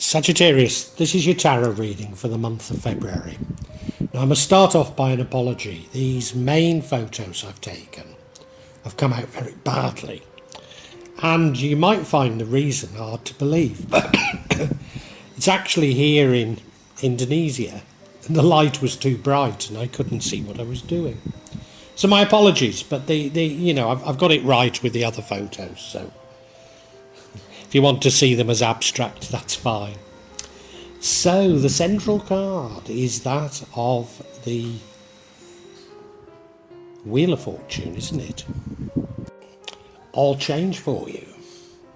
Sagittarius, this is your tarot reading for the month of February. Now I must start off by an apology. These main photos I've taken have come out very badly. And you might find the reason hard to believe. But it's actually here in Indonesia. And the light was too bright and I couldn't see what I was doing. So my apologies, but I've got it right with the other photos, so if you want to see them as abstract, that's fine. So the central card is that of the Wheel of Fortune, isn't it? All change for you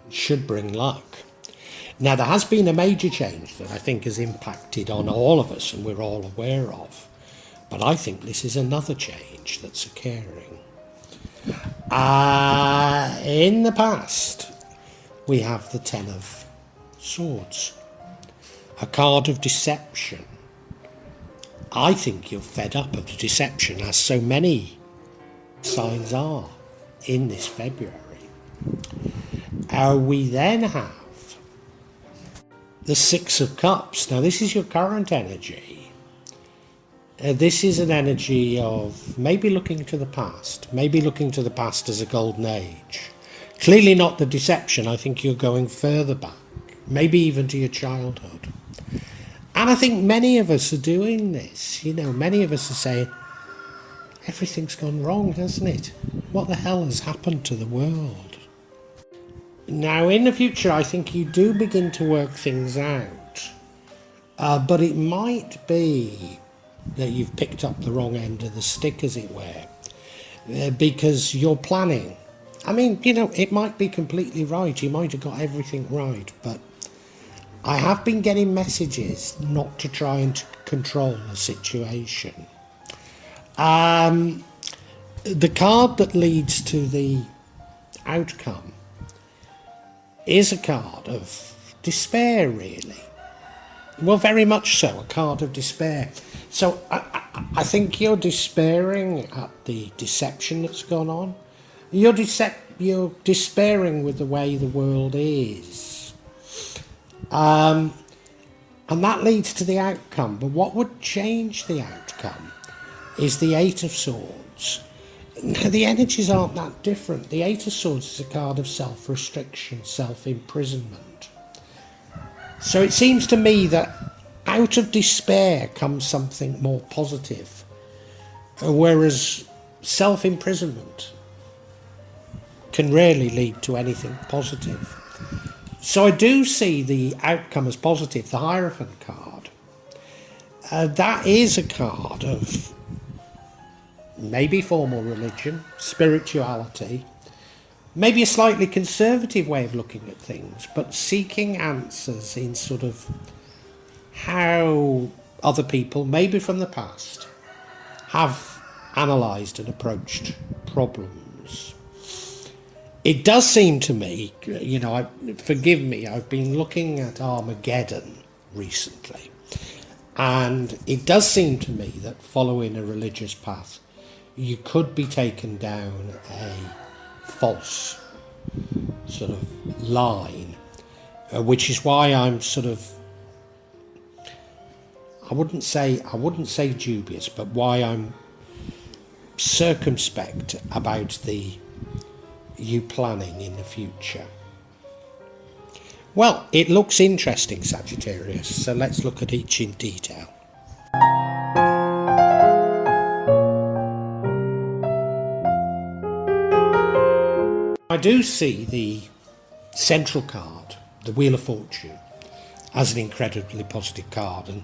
should bring luck. Now there has been a major change that I think has impacted on all of us and we're all aware of. But I think this is another change that's occurring. In the past, we have the Ten of Swords, a card of deception. I think you're fed up of the deception, as so many signs are in this February. We then have the Six of Cups. Now this is your current energy. This is an energy of maybe looking to the past as a golden age. Clearly not the deception. I think you're going further back, maybe even to your childhood. And I think many of us are doing this. Many of us are saying, everything's gone wrong, hasn't it? What the hell has happened to the world? Now, in the future, I think you do begin to work things out. But it might be that you've picked up the wrong end of the stick, as it were, because you're planning. I mean, it might be completely right. You might have got everything right, but I have been getting messages not to try and control the situation. The card that leads to the outcome is a card of despair, really. Well, very much so, a card of despair. So I think you're despairing at the deception that's gone on. You're despairing with the way the world is. And that leads to the outcome. But what would change the outcome is the Eight of Swords. Now, the energies aren't that different. The Eight of Swords is a card of self-restriction, self-imprisonment. So it seems to me that out of despair comes something more positive, whereas self-imprisonment can rarely lead to anything positive. So I do see the outcome as positive, the Hierophant card. That is a card of maybe formal religion, spirituality, maybe a slightly conservative way of looking at things, but seeking answers in sort of how other people, maybe from the past, have analysed and approached problems. It does seem to me, forgive me, I've been looking at Armageddon recently, and it does seem to me that following a religious path, you could be taken down a false sort of line, which is why I'm sort of, I wouldn't say dubious, but why I'm circumspect about you planning in the future. Well, it looks interesting, Sagittarius, so let's look at each in detail. I do see the central card, the Wheel of Fortune, as an incredibly positive card, and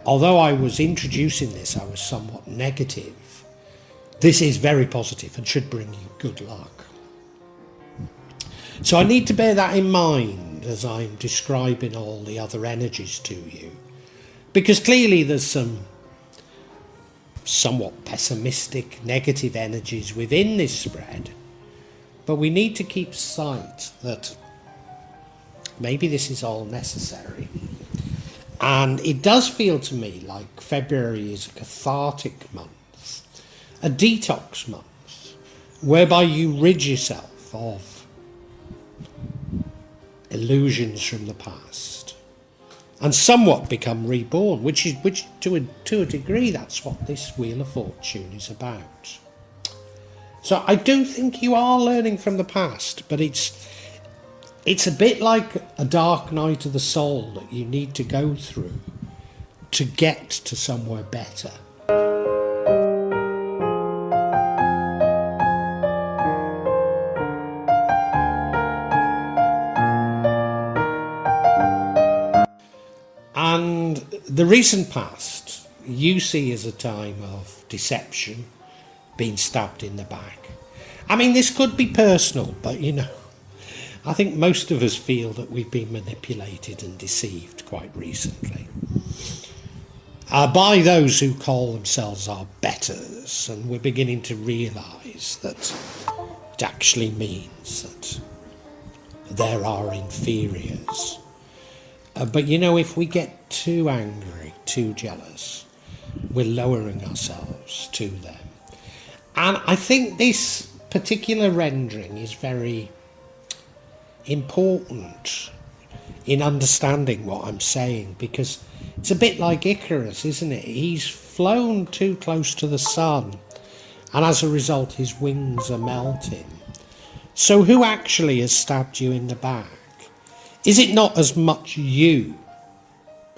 although I was introducing this, I was somewhat negative. This is very positive and should bring you good luck. So I need to bear that in mind as I'm describing all the other energies to you, because clearly there's some somewhat pessimistic, negative energies within this spread, but we need to keep sight that maybe this is all necessary. And it does feel to me like February is a cathartic month, a detox month, whereby you rid yourself of illusions from the past. and somewhat become reborn, which to a degree, that's what this Wheel of Fortune is about. So I do think you are learning from the past, but it's a bit like a dark night of the soul that you need to go through to get to somewhere better. And the recent past you see as a time of deception, being stabbed in the back. I mean, this could be personal, but I think most of us feel that we've been manipulated and deceived quite recently by those who call themselves our betters, and we're beginning to realise that it actually means that there are inferiors. But if we get too angry, too jealous, we're lowering ourselves to them. And I think this particular rendering is very important in understanding what I'm saying, because it's a bit like Icarus, isn't it? He's flown too close to the sun, and as a result his wings are melting. So who actually has stabbed you in the back? Is it not as much you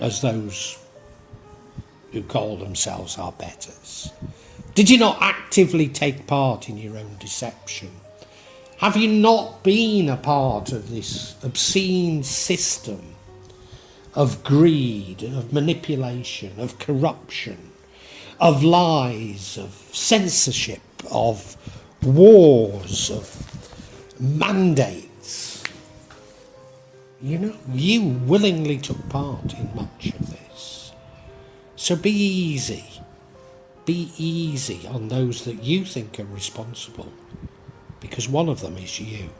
as those who call themselves our betters? Did you not actively take part in your own deception? Have you not been a part of this obscene system of greed, of manipulation, of corruption, of lies, of censorship, of wars, of mandates? You willingly took part in much of this. So be easy. Be easy on those that you think are responsible, because one of them is you.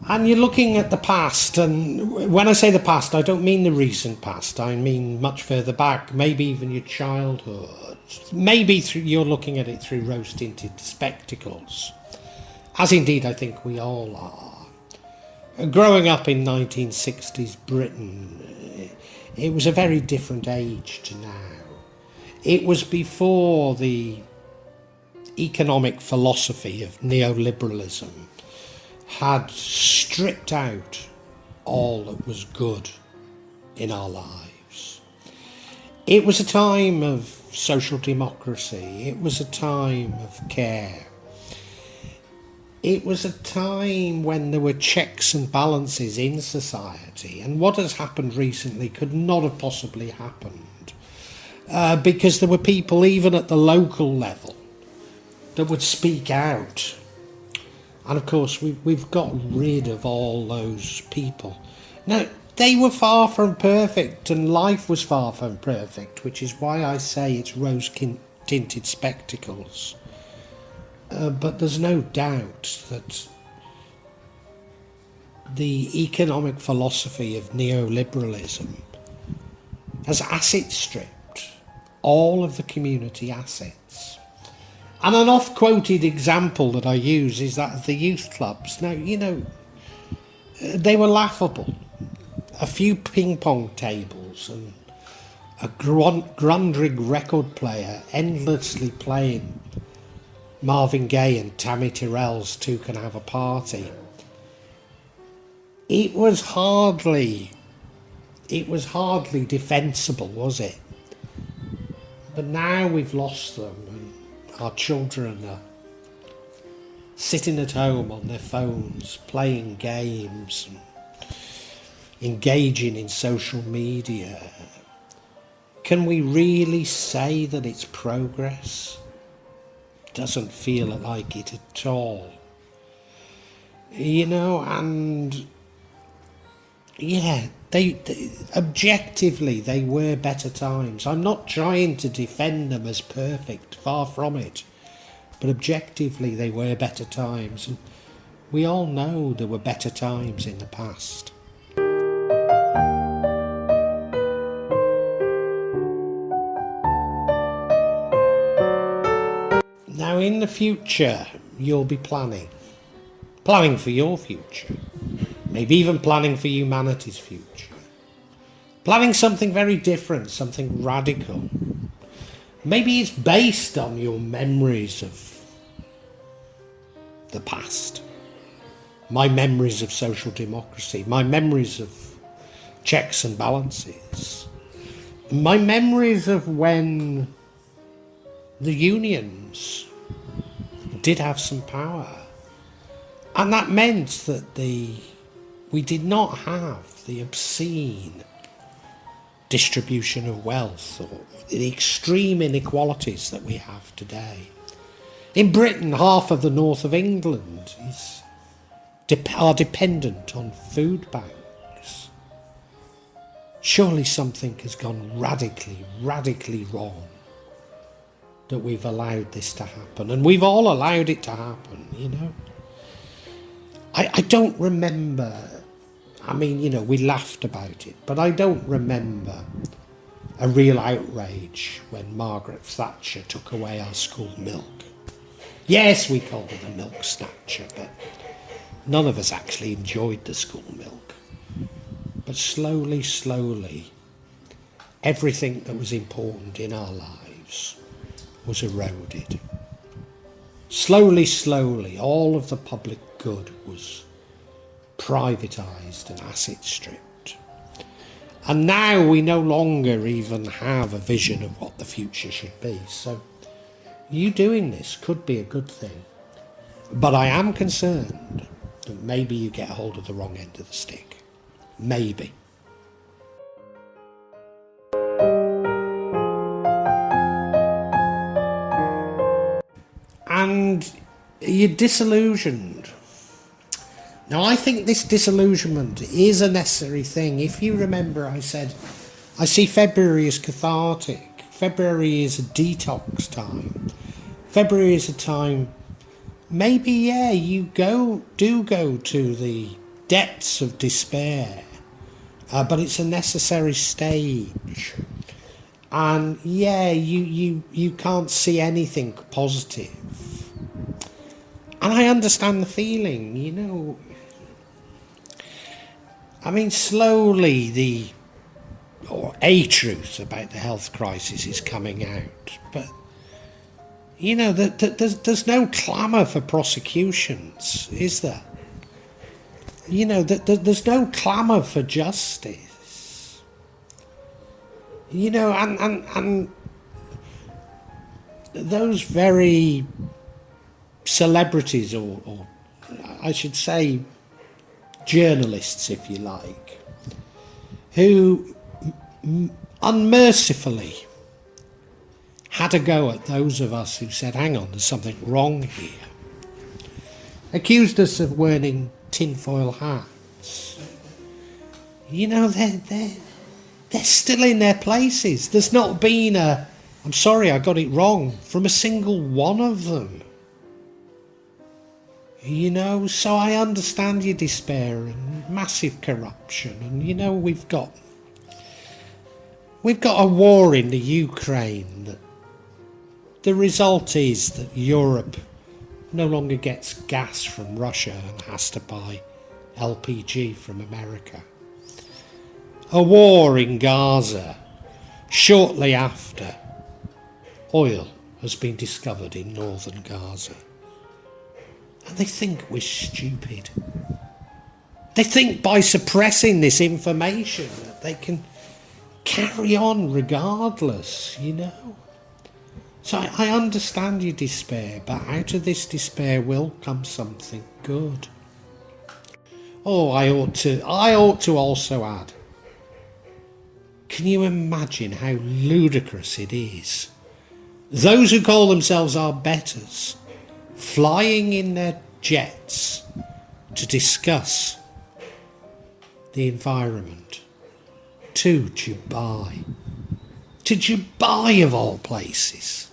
And you're looking at the past, and when I say the past, I don't mean the recent past. I mean much further back, maybe even your childhood. Maybe you're looking at it through rose-tinted spectacles, as indeed I think we all are. Growing up in 1960s Britain, it was a very different age to now. It was before the economic philosophy of neoliberalism had stripped out all that was good in our lives. It was a time of social democracy. It was a time of care. It was a time when there were checks and balances in society, and what has happened recently could not have possibly happened because there were people even at the local level that would speak out. And of course we've got rid of all those people. Now, they were far from perfect, and life was far from perfect, which is why I say it's rose-tinted spectacles. But there's no doubt that the economic philosophy of neoliberalism has asset stripped all of the community assets. And an oft-quoted example that I use is that of the youth clubs. Now, they were laughable. A few ping-pong tables and a Grundrig record player endlessly playing Marvin Gaye and Tammy Terrell's Two Can Have a Party. It was hardly defensible, was it? But now we've lost them, and our children are sitting at home on their phones, playing games, and engaging in social media. Can we really say that it's progress? Doesn't feel like it at all. And yeah, they objectively they were better times. I'm not trying to defend them as perfect, far from it. But objectively they were better times, and we all know there were better times in the past. Now, Now, in the future, you'll be planning for your future, maybe even planning for humanity's future, planning something very different, something radical. Maybe it's based on your memories of the past, my memories of social democracy, my memories of checks and balances, my memories of when the unions did have some power. And that meant that we did not have the obscene distribution of wealth or the extreme inequalities that we have today. In Britain, half of the north of England are dependent on food banks. Surely something has gone radically wrong that we've allowed this to happen. And we've all allowed it to happen, you know. I don't remember, I mean, you know, we laughed about it, but I don't remember a real outrage when Margaret Thatcher took away our school milk. Yes, we called her the milk snatcher, but none of us actually enjoyed the school milk. But slowly, everything that was important in our lives was eroded. Slowly, all of the public good was privatised and asset stripped. And now we no longer even have a vision of what the future should be. So you doing this could be a good thing. But I am concerned that maybe you get hold of the wrong end of the stick. Maybe. And you're disillusioned. Now, I think this disillusionment is a necessary thing. If you remember, I said, I see February as cathartic. February is a detox time. February is a time, maybe, yeah, you do go to the depths of despair, but it's a necessary stage. And yeah, you can't see anything positive. And I understand the feeling, you know. I mean, slowly a truth about the health crisis is coming out. But, you know, there's no clamour for prosecutions, is there? You know, there's no clamour for justice. You know, and those very celebrities, or I should say journalists, if you like, who unmercifully had a go at those of us who said, hang on, there's something wrong here, accused us of wearing tinfoil hats. You know, they're still in their places. There's not been I'm sorry, I got it wrong, from a single one of them. You know, so I understand your despair and massive corruption. And, you know, we've got a war in the Ukraine that the result is that Europe no longer gets gas from Russia and has to buy LPG from America. A war in Gaza shortly after oil has been discovered in northern Gaza. And they think we're stupid. They think by suppressing this information that they can carry on regardless, you know. So I understand your despair, but out of this despair will come something good. Oh, I ought to also add, can you imagine how ludicrous it is? Those who call themselves our betters, flying in their jets to discuss the environment to Dubai. To Dubai of all places.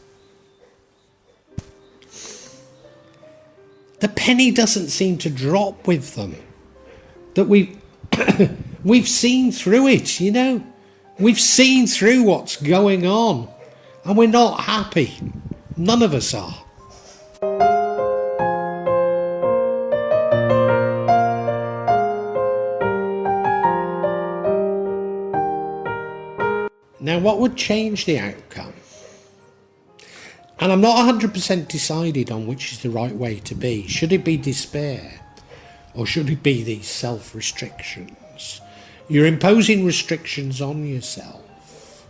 The penny doesn't seem to drop with them. That we've seen through it, you know. We've seen through what's going on. And we're not happy. None of us are. Now, what would change the outcome? And I'm not 100% decided on which is the right way to be. Should it be despair? Or should it be these self-restrictions? You're imposing restrictions on yourself.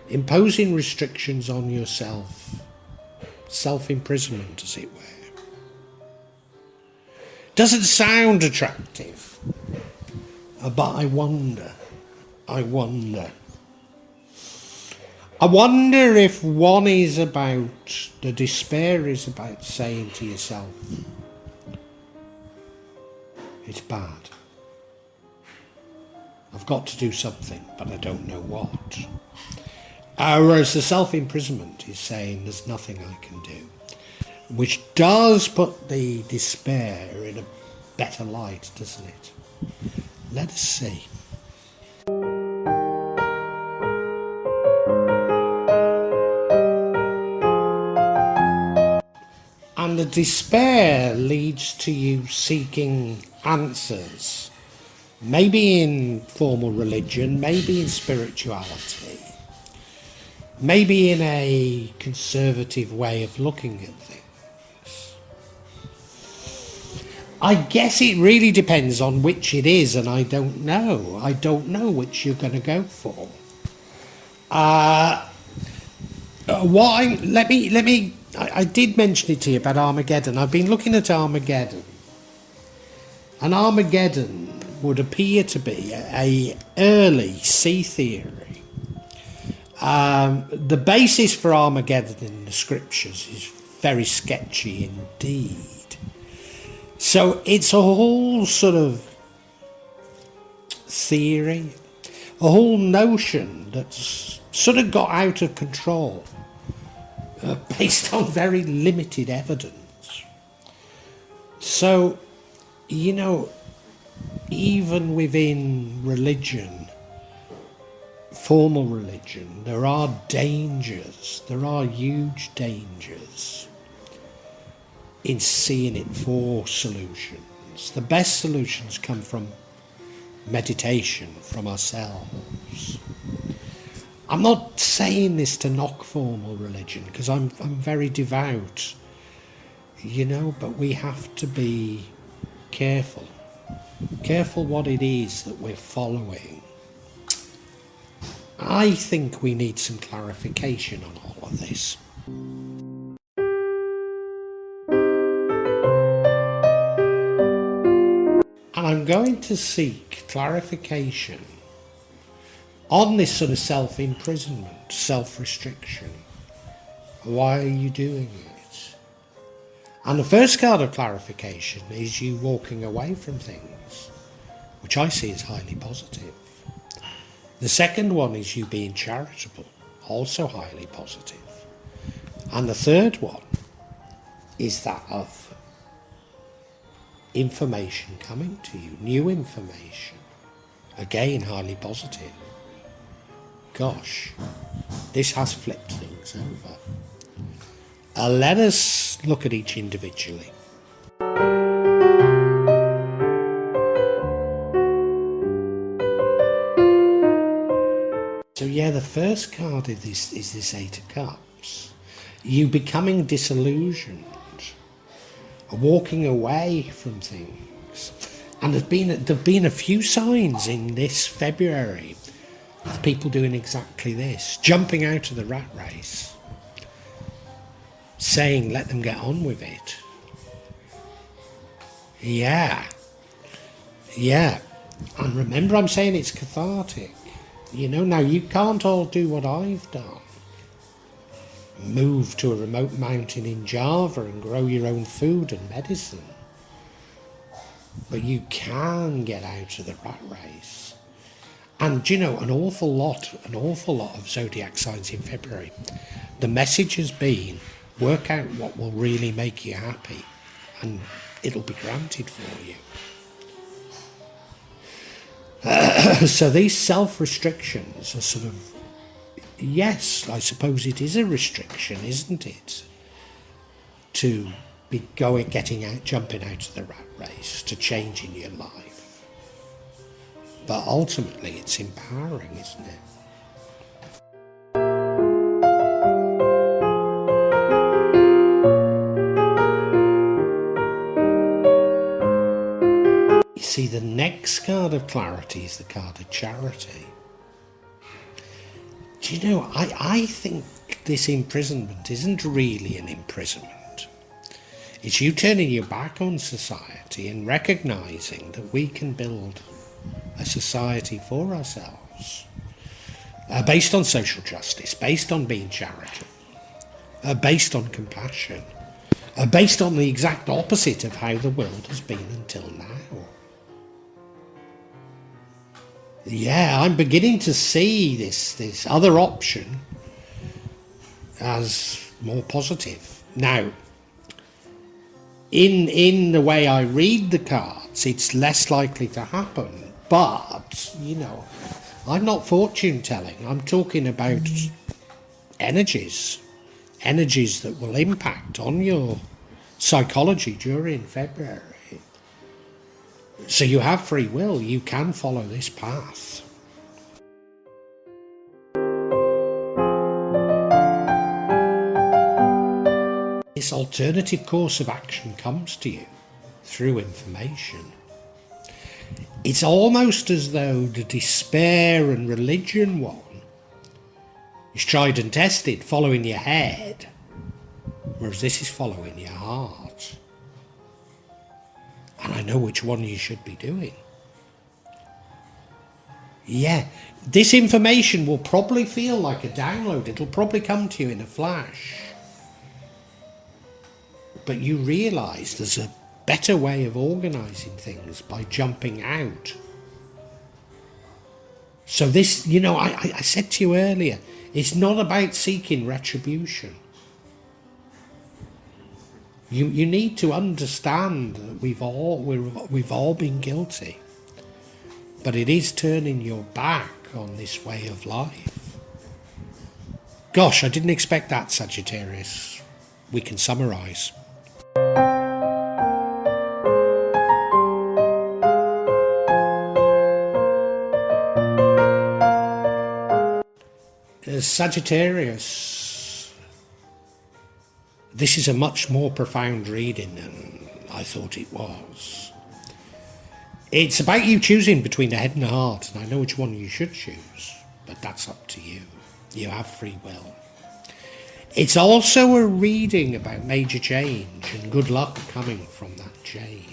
Imposing restrictions on yourself. Self-imprisonment, as it were. Doesn't sound attractive. But I wonder if one is about, the despair is about saying to yourself, it's bad. I've got to do something, but I don't know what. Whereas the self-imprisonment is saying there's nothing I can do, which does put the despair in a better light, doesn't it? Let us see. And the despair leads to you seeking answers, maybe in formal religion, maybe in spirituality, maybe in a conservative way of looking at things. I guess it really depends on which it is, and I don't know. I don't know which you're going to go for. I did mention it to you about Armageddon. I've been looking at Armageddon. And Armageddon would appear to be a early sea theory. The basis for Armageddon in the scriptures is very sketchy indeed. So it's a whole sort of theory, a whole notion that's sort of got out of control. Based on very limited evidence. So, you know, even within religion, formal religion, there are dangers, there are huge dangers in seeing it for solutions. The best solutions come from meditation, from ourselves. I'm not saying this to knock formal religion, because I'm very devout, you know, but we have to be careful what it is that we're following. I think we need some clarification on all of this. And I'm going to seek clarification on this sort of self-imprisonment, self-restriction. Why are you doing it? And the first card of clarification is you walking away from things, which I see as highly positive. The second one is you being charitable, also highly positive. And the third one is that of information coming to you, new information, again highly positive. Gosh, this has flipped things over. Let us look at each individually. So yeah, the first card is this Eight of Cups. You becoming disillusioned, walking away from things. And there've been a few signs in this February of people doing exactly this, jumping out of the rat race, saying let them get on with it. Yeah. And remember, I'm saying it's cathartic. You know, now you can't all do what I've done. Move to a remote mountain in Java and grow your own food and medicine. But you can get out of the rat race. And, you know, an awful lot of zodiac signs in February, the message has been, work out what will really make you happy, and it'll be granted for you. So these self-restrictions are sort of, yes, I suppose it is a restriction, isn't it? To be jumping out of the rat race, to changing your life. But ultimately it's empowering, isn't it? You see, the next card of clarity is the card of charity. Do you know, I think this imprisonment isn't really an imprisonment. It's you turning your back on society and recognising that we can build a society for ourselves, based on social justice, based on being charitable, based on compassion, based on the exact opposite of how the world has been until now. Yeah, I'm beginning to see this other option as more positive. Now, in the way I read the cards, it's less likely to happen. But, you know, I'm not fortune telling. I'm talking about energies that will impact on your psychology during February. So you have free will, you can follow this path. This alternative course of action comes to you through information. It's almost as though the despair and religion one is tried and tested, following your head, whereas this is following your heart. And I know which one you should be doing. Yeah, this information will probably feel like a download. It'll probably come to you in a flash. But you realise there's a better way of organising things by jumping out. So this, you know, I said to you earlier, it's not about seeking retribution. You need to understand that we've all been guilty, but it is turning your back on this way of life. Gosh, I didn't expect that, Sagittarius. We can summarise. Sagittarius, this is a much more profound reading than I thought it was. It's about you choosing between the head and the heart, and I know which one you should choose, but that's up to you. You have free will. It's also a reading about major change and good luck coming from that change.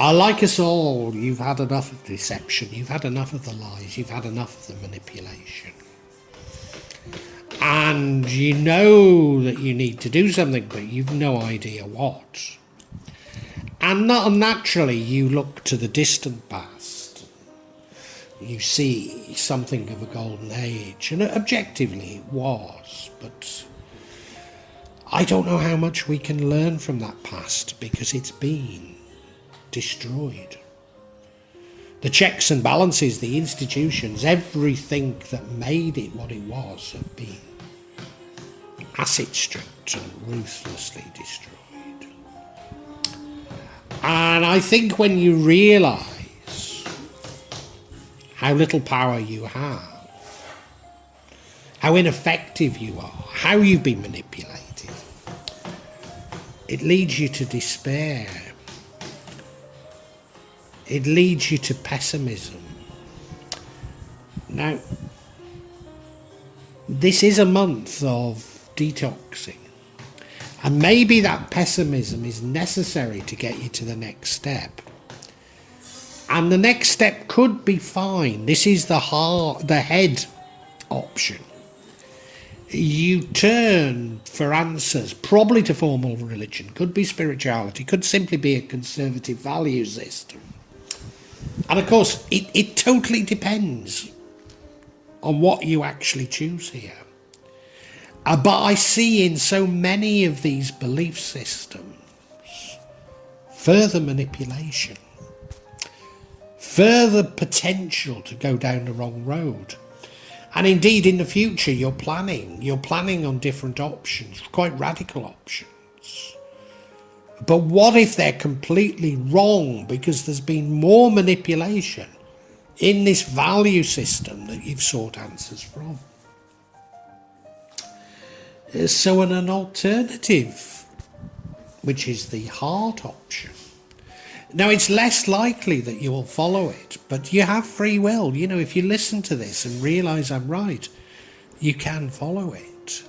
Like us all, you've had enough of deception, you've had enough of the lies, you've had enough of the manipulation. And you know that you need to do something, but you've no idea what. And not unnaturally, you look to the distant past. You see something of a golden age, and objectively it was, but I don't know how much we can learn from that past because it's been destroyed. The checks and balances, the institutions, everything that made it what it was have been acid stripped and ruthlessly destroyed. And I think when you realise how little power you have, how ineffective you are, how you've been manipulated, it leads you to despair. It leads you to pessimism. Now, this is a month of detoxing, and maybe that pessimism is necessary to get you to the next step. And the next step could be fine. This is the head option. You turn for answers, probably to formal religion, could be spirituality, could simply be a conservative value system. And of course, it totally depends on what you actually choose here. But I see in so many of these belief systems further manipulation, further potential to go down the wrong road. And indeed, in the future, you're planning on different options, quite radical options. But what if they're completely wrong because there's been more manipulation in this value system that you've sought answers from? So an alternative, which is the heart option, Now, it's less likely that you will follow it, but you have free will. You know, if you listen to this and realise I'm right, you can follow it.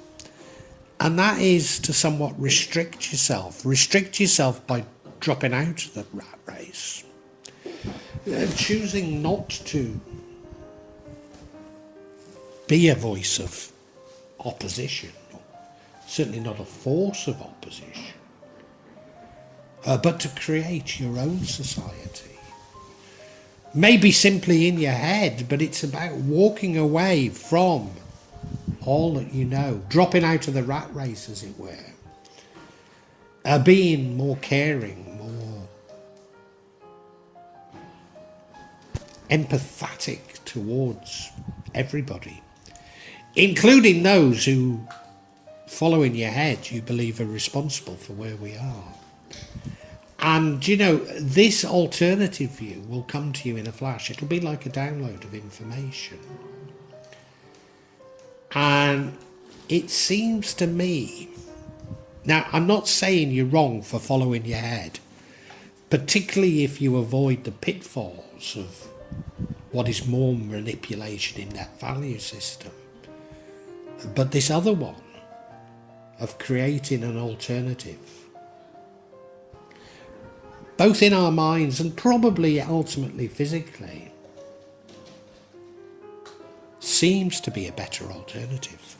And that is to somewhat restrict yourself. Restrict yourself by dropping out of the rat race. Choosing not to be a voice of opposition, or certainly not a force of opposition, but to create your own society. Maybe simply in your head, but it's about walking away from all that you know, dropping out of the rat race, as it were, being more caring, more empathetic towards everybody, including those who, following your head, you believe are responsible for where we are. And, you know, this alternative view will come to you in a flash. It'll be like a download of information. And it seems to me, now I'm not saying you're wrong for following your head, particularly if you avoid the pitfalls of what is more manipulation in that value system. But this other one of creating an alternative, both in our minds and probably ultimately physically, seems to be a better alternative.